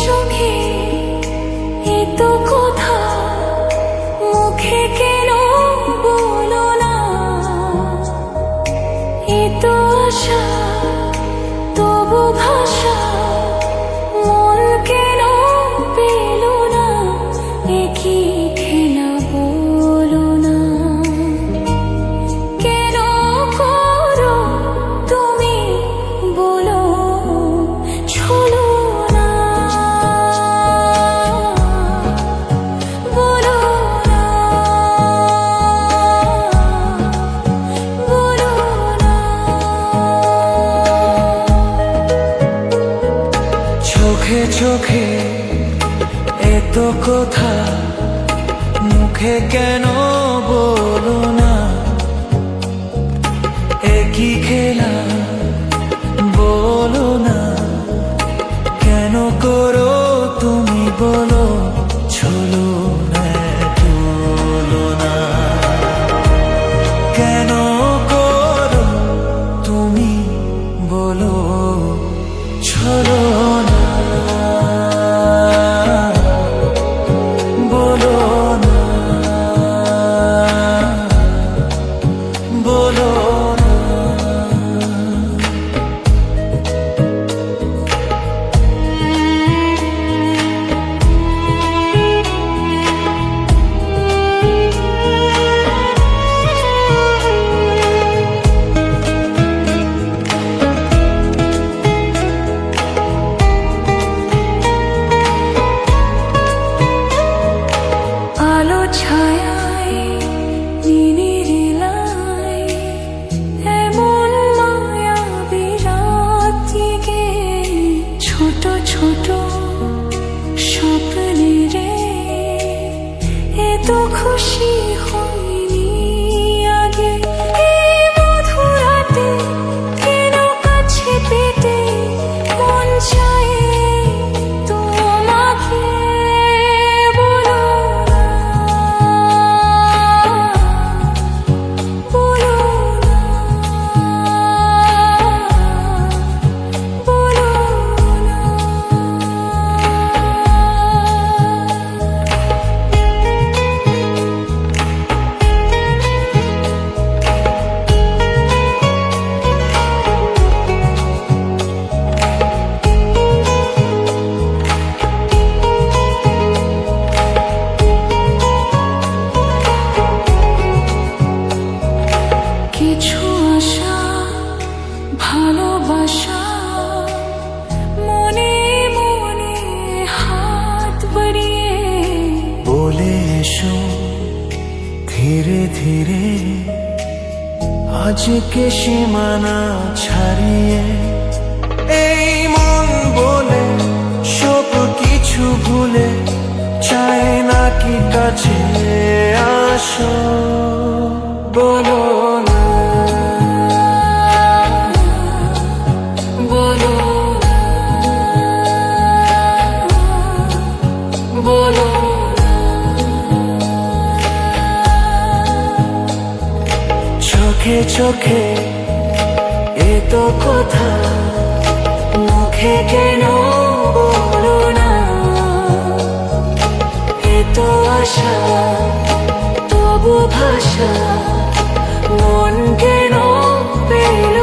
চোখে এত কথা মুখে কেন বলো না, এত আশা তবু ভাষা মন কেন পেল না, একই খেলা বলো না। কেন করো তুমি বলো ছলো না, বলো না, বলো না। চোখে চোখে এত কথা মুখে কেন বলো না, একই খেলা বলো না। কেন করো তুমি বলো ছলো না, তুলো না। কেন করো তুমি বলো ছলো না, বলো না, বলো না। আলো ছায়ায় নীলিলায় এমন মায়াবী রাত্রিকে ছোট ছোট স্বপ্নে এত খুশি হইনি আগে। এই মধুরাতে কেন কাছে পেতে মন চায় তোমাকে, বলো না, বলো না, বলো না। কিছু আশা ভালোবাসা মনে মনে হাত বাড়িয়ে বলে এসো ধীরে ধীরে আজকে সীমানা ছাড়িয়ে। এই মন বলে সব কিছু ভুলে চায় নাকি কাছে আসো, বলো না, বলো না, বলো না। চোখে চোখে এত কথা মুখে কেন বলো না, এত আশা তবু ভাষা মন কেন পেল